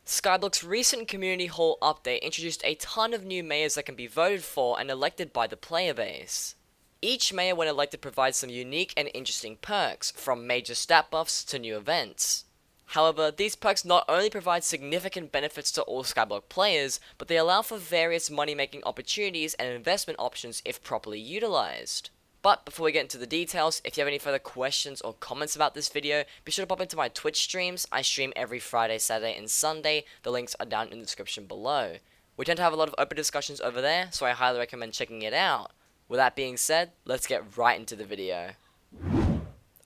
Skyblock's recent community hall update introduced a ton of new mayors that can be voted for and elected by the player base. Each mayor when elected provides some unique and interesting perks, from major stat buffs to new events. However, these perks not only provide significant benefits to all Skyblock players, but they allow for various money-making opportunities and investment options if properly utilized. But before we get into the details, if you have any further questions or comments about this video, be sure to pop into my Twitch streams. I stream every Friday, Saturday, and Sunday. The links are down in the description below. We tend to have a lot of open discussions over there, so I highly recommend checking it out. With that being said, let's get right into the video.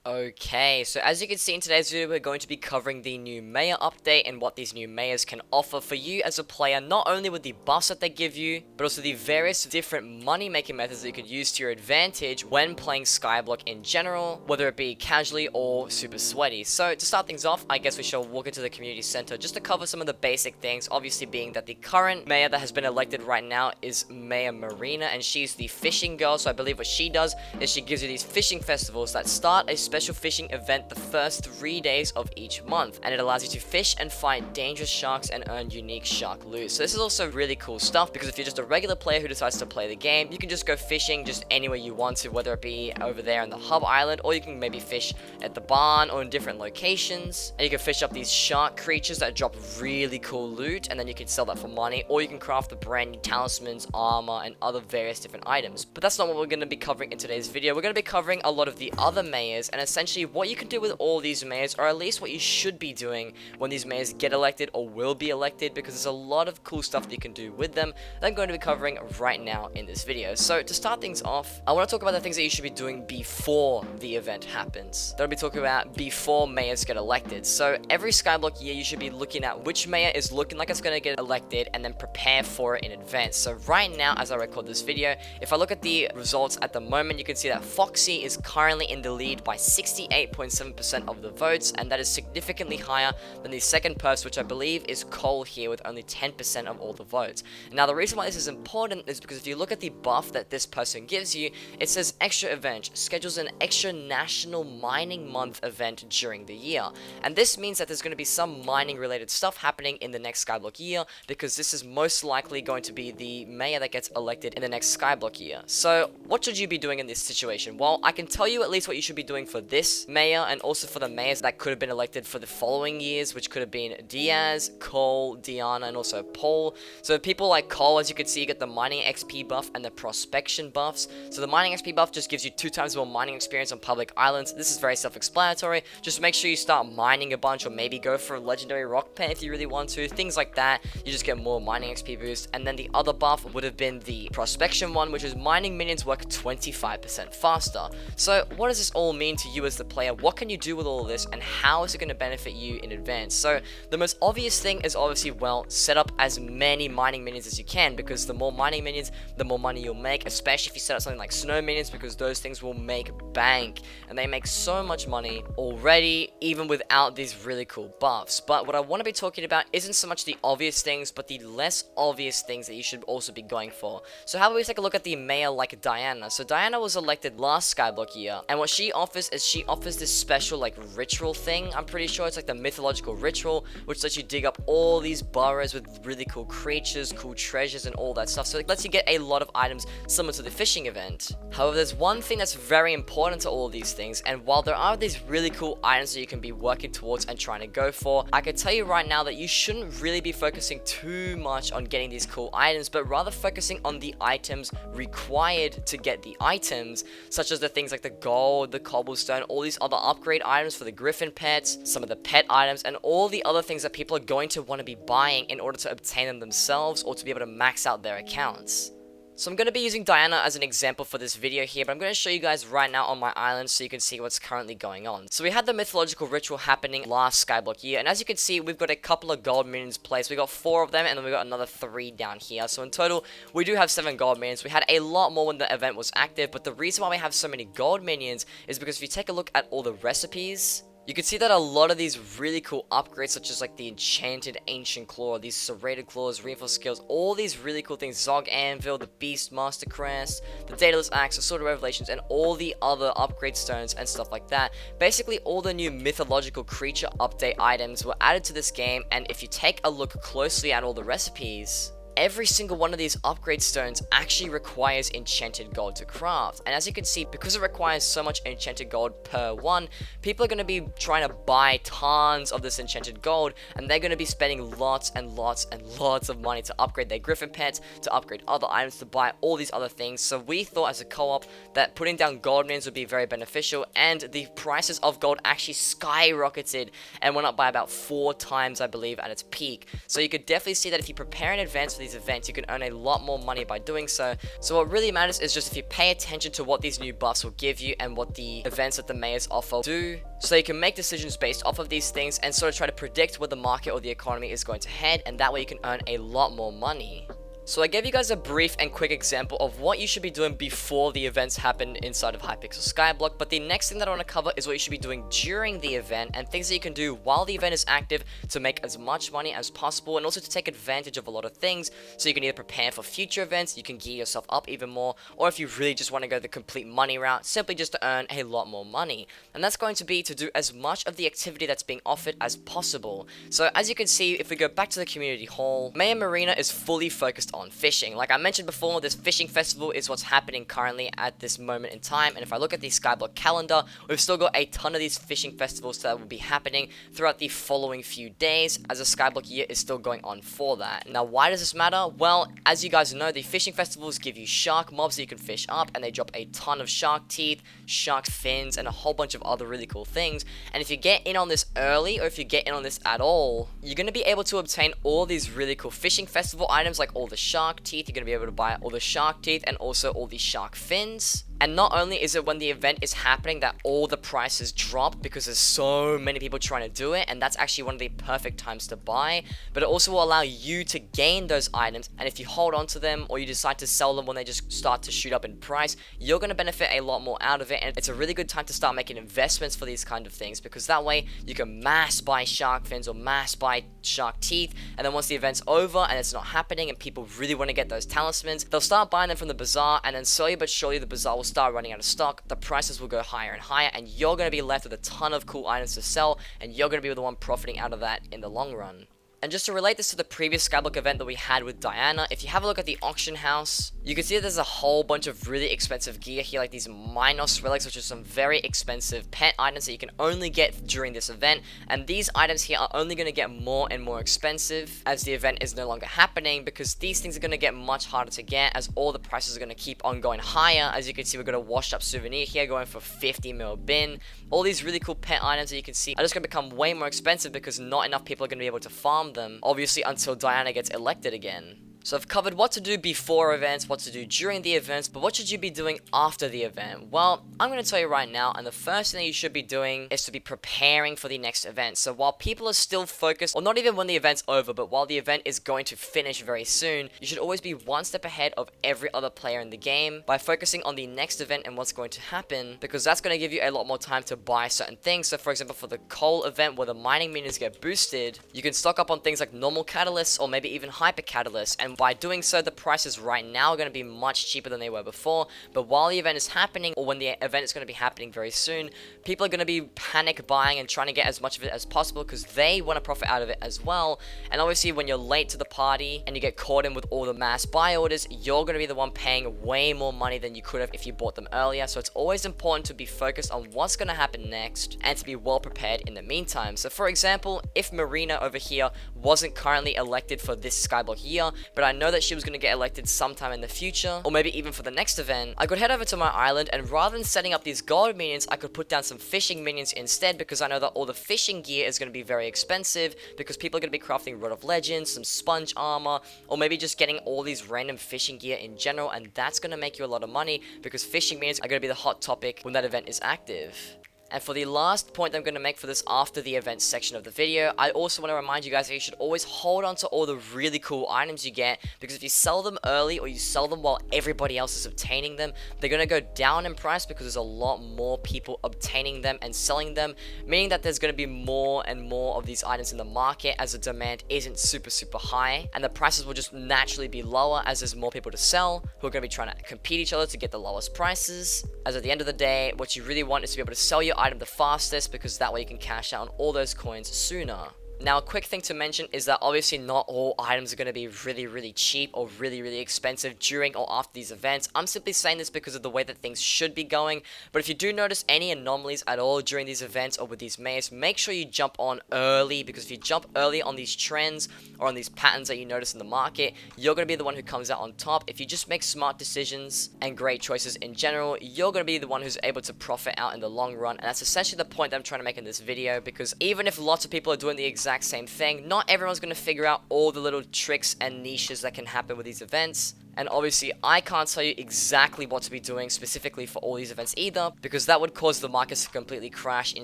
Okay, so as you can see in today's video, we're going to be covering the new mayor update and what these new mayors can offer for you as a player, not only with the buffs that they give you, but also the various different money-making methods that you could use to your advantage when playing Skyblock in general, whether it be casually or super sweaty. So to start things off, I guess we shall walk into the community center just to cover some of the basic things, obviously being that the current mayor that has been elected right now is Mayor Marina, and she's the fishing girl. So I believe what she does is she gives you these fishing festivals that start a special fishing event the first 3 days of each month, and it allows you to fish and fight dangerous sharks and earn unique shark loot. So this is also really cool stuff, because if you're just a regular player who decides to play the game, you can just go fishing just anywhere you want to, whether it be over there on the hub island, or you can maybe fish at the barn or in different locations, and you can fish up these shark creatures that drop really cool loot, and then you can sell that for money, or you can craft the brand new talismans, armor, and other various different items. But that's not what we're going to be covering in today's video. We're going to be covering a lot of the other mayors, and essentially what you can do with all these mayors, or at least what you should be doing when these mayors get elected or will be elected, because there's a lot of cool stuff that you can do with them that I'm going to be covering right now in this video. So to start things off, I want to talk about the things that you should be doing before the event happens. That I'll be talking about before mayors get elected. So every Skyblock year, you should be looking at which mayor is looking like it's going to get elected and then prepare for it in advance. So right now, as I record this video, if I look at the results at the moment, you can see that Foxy is currently in the lead by 68.7% of the votes, and that is significantly higher than the second person, which I believe is Cole here, with only 10% of all the votes. Now the reason why this is important is because if you look at the buff that this person gives you, it says extra event, schedules an extra national mining month event during the year, and this means that there's going to be some mining related stuff happening in the next Skyblock year, because this is most likely going to be the mayor that gets elected in the next Skyblock year. So what should you be doing in this situation? Well, I can tell you at least what you should be doing for this mayor, and also for the mayors that could have been elected for the following years, which could have been Diaz, Cole, Diana, and also Paul. So people like Cole, as you can see, get the mining XP buff and the prospection buffs. So the mining XP buff just gives you 2 times more mining experience on public islands. This is very self-explanatory. Just make sure you start mining a bunch, or maybe go for a legendary rock pen if you really want to. Things like that, you just get more mining XP boost. And then the other buff would have been the prospection one, which is mining minions work 25% faster. So what does this all mean to you as the player? What can you do with all of this, and how is it going to benefit you in advance? So the most obvious thing is obviously, well, set up as many mining minions as you can, because the more mining minions, the more money you'll make, especially if you set up something like snow minions, because those things will make bank, and they make so much money already, even without these really cool buffs. But what I want to be talking about isn't so much the obvious things, but the less obvious things that you should also be going for. So how about we take a look at the mayor like Diana? So Diana was elected last Skyblock year, and what she offers is she offers this special like ritual thing. I'm pretty sure it's like the mythological ritual, which lets you dig up all these burrows with really cool creatures, cool treasures, and all that stuff. So it lets you get a lot of items similar to the fishing event. However, there's one thing that's very important to all of these things, and while there are these really cool items that you can be working towards and trying to go for, I can tell you right now that you shouldn't really be focusing too much on getting these cool items, but rather focusing on the items required to get the items, such as the things like the gold, the cobblestone, all these other upgrade items for the griffin pets, some of the pet items, and all the other things that people are going to want to be buying in order to obtain them themselves, or to be able to max out their accounts. So I'm going to be using Diana as an example for this video here, but I'm going to show you guys right now on my island so you can see what's currently going on. So we had the mythological ritual happening last Skyblock year, and as you can see, we've got a couple of gold minions placed. We got 4 of them, and then we got another 3 down here. So in total, we do have 7 gold minions. We had a lot more when the event was active, but the reason why we have so many gold minions is because if you take a look at all the recipes, you can see that a lot of these really cool upgrades, such as like the enchanted ancient claw, these serrated claws, reinforced skills, all these really cool things, Zog Anvil, the Beast Master Crest, the Daedalus Axe, the Sword of Revelations, and all the other upgrade stones and stuff like that. Basically, all the new mythological creature update items were added to this game, and if you take a look closely at all the recipes, every single one of these upgrade stones actually requires enchanted gold to craft. And as you can see, because it requires so much enchanted gold per one, people are going to be trying to buy tons of this enchanted gold, and they're going to be spending lots and lots and lots of money to upgrade their griffin pets, to upgrade other items, to buy all these other things. So we thought as a co-op that putting down gold mines would be very beneficial, and the prices of gold actually skyrocketed and went up by about 4 times, I believe, at its peak. So you could definitely see that if you prepare in advance for these events, you can earn a lot more money by doing so. So what really matters is just if you pay attention to what these new buffs will give you and what the events that the mayors offer do, so you can make decisions based off of these things and sort of try to predict where the market or the economy is going to head, and that way you can earn a lot more money. So I gave you guys a brief and quick example of what you should be doing before the events happen inside of Hypixel Skyblock, but the next thing that I want to cover is what you should be doing during the event and things that you can do while the event is active to make as much money as possible, and also to take advantage of a lot of things, so you can either prepare for future events, you can gear yourself up even more, or if you really just want to go the complete money route, simply just to earn a lot more money. And that's going to be to do as much of the activity that's being offered as possible. So as you can see, if we go back to the community hall, Mayor Marina is fully focused on fishing. Like I mentioned before, this fishing festival is what's happening currently at this moment in time, and if I look at the Skyblock calendar, we've still got a ton of these fishing festivals that will be happening throughout the following few days, as the Skyblock year is still going on for that. Now, why does this matter? Well, as you guys know, the fishing festivals give you shark mobs that you can fish up, and they drop a ton of shark teeth, shark fins, and a whole bunch of other really cool things. And if you get in on this early, or if you get in on this at all, you're going to be able to obtain all these really cool fishing festival items, like all the shark teeth. You're going to be able to buy all the shark teeth and also all the shark fins. And not only is it when the event is happening that all the prices drop, because there's so many people trying to do it, and that's actually one of the perfect times to buy, but it also will allow you to gain those items, and if you hold on to them or you decide to sell them when they just start to shoot up in price, you're going to benefit a lot more out of it. And it's a really good time to start making investments for these kind of things, because that way you can mass buy shark fins or mass buy shark teeth, and then once the event's over and it's not happening and people really want to get those talismans, they'll start buying them from the bazaar, and then slowly but surely the bazaar will start running out of stock, the prices will go higher and higher, and you're going to be left with a ton of cool items to sell, and you're going to be the one profiting out of that in the long run. And just to relate this to the previous Skyblock event that we had with Diana, if you have a look at the auction house, you can see that there's a whole bunch of really expensive gear here, like these Minos relics, which are some very expensive pet items that you can only get during this event. And these items here are only going to get more and more expensive as the event is no longer happening, because these things are going to get much harder to get as all the prices are going to keep on going higher. As you can see, we've got a washed up souvenir here going for 50 mil bin. All these really cool pet items that you can see are just going to become way more expensive because not enough people are going to be able to farm them, obviously, until Diana gets elected again. So I've covered what to do before events, what to do during the events, but what should you be doing after the event? Well, I'm going to tell you right now, and the first thing that you should be doing is to be preparing for the next event. So while people are still focused, or not even when the event's over, but while the event is going to finish very soon, you should always be one step ahead of every other player in the game by focusing on the next event and what's going to happen, because that's going to give you a lot more time to buy certain things. So for example, for the coal event where the mining minions get boosted, you can stock up on things like normal catalysts or maybe even hyper catalysts, and by doing so, the prices right now are going to be much cheaper than they were before. But while the event is happening, or when the event is going to be happening very soon, people are going to be panic buying and trying to get as much of it as possible because they want to profit out of it as well. And obviously, when you're late to the party and you get caught in with all the mass buy orders, you're going to be the one paying way more money than you could have if you bought them earlier. So it's always important to be focused on what's going to happen next and to be well prepared in the meantime. So for example, if Marina over here wasn't currently elected for this Skyblock year, but I know that she was going to get elected sometime in the future, or maybe even for the next event, I could head over to my island, and rather than setting up these gold minions, I could put down some fishing minions instead, because I know that all the fishing gear is going to be very expensive, because people are going to be crafting Rod of Legends, some sponge armor, or maybe just getting all these random fishing gear in general, and that's going to make you a lot of money, because fishing minions are going to be the hot topic when that event is active. And for the last point I'm going to make for this after the events section of the video, I also want to remind you guys that you should always hold on to all the really cool items you get, because if you sell them early or you sell them while everybody else is obtaining them, they're going to go down in price because there's a lot more people obtaining them and selling them, meaning that there's going to be more and more of these items in the market as the demand isn't super high, and the prices will just naturally be lower as there's more people to sell who are going to be trying to compete each other to get the lowest prices. As at the end of the day, what you really want is to be able to sell your item the fastest, because that way you can cash out on all those coins sooner. Now, a quick thing to mention is that obviously not all items are going to be really cheap or really expensive during or after these events. I'm simply saying this because of the way that things should be going, but if you do notice any anomalies at all during these events or with these mayors, make sure you jump on early, because if you jump early on these trends or on these patterns that you notice in the market, you're going to be the one who comes out on top. If you just make smart decisions and great choices in general, you're going to be the one who's able to profit out in the long run, and that's essentially the point that I'm trying to make in this video, because even if lots of people are doing the exact same thing, not everyone's going to figure out all the little tricks and niches that can happen with these events. And obviously I can't tell you exactly what to be doing specifically for all these events either, because that would cause the markets to completely crash in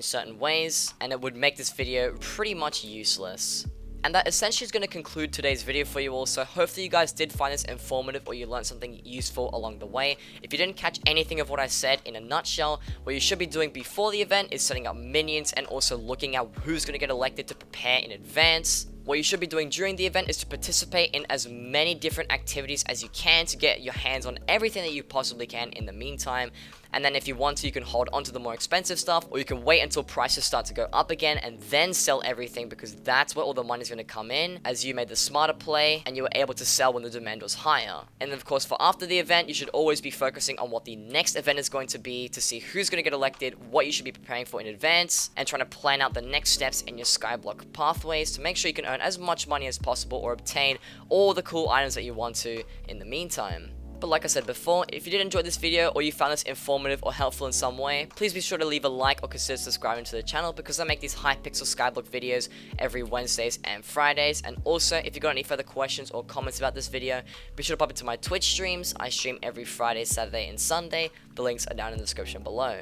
certain ways, and it would make this video pretty much useless. And that essentially is going to conclude today's video for you all, so hopefully you guys did find this informative or you learned something useful along the way. If you didn't catch anything of what I said, in a nutshell, what you should be doing before the event is setting up minions and also looking at who's going to get elected to prepare in advance. What you should be doing during the event is to participate in as many different activities as you can to get your hands on everything that you possibly can in the meantime. And then if you want to, you can hold on to the more expensive stuff, or you can wait until prices start to go up again and then sell everything, because that's where all the money is going to come in, as you made the smarter play and you were able to sell when the demand was higher. And then of course for after the event, you should always be focusing on what the next event is going to be, to see who's going to get elected, what you should be preparing for in advance, and trying to plan out the next steps in your Skyblock pathways to make sure you can earn as much money as possible or obtain all the cool items that you want to in the meantime. But like I said before, if you did enjoy this video or you found this informative or helpful in some way, please be sure to leave a like or consider subscribing to the channel, because I make these Hypixel Skyblock videos every Wednesdays and Fridays. And also, if you got any further questions or comments about this video, be sure to pop into my Twitch streams. I stream every Friday, Saturday, and Sunday. The links are down in the description below.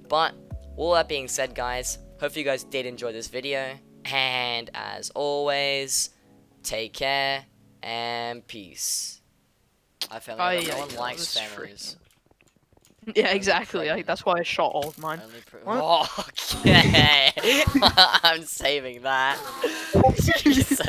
But all that being said, guys, hopefully you guys did enjoy this video. And as always, take care and peace. I family. No one likes families. Yeah, exactly. That's why I shot all of mine. Okay. I'm saving that. Jesus.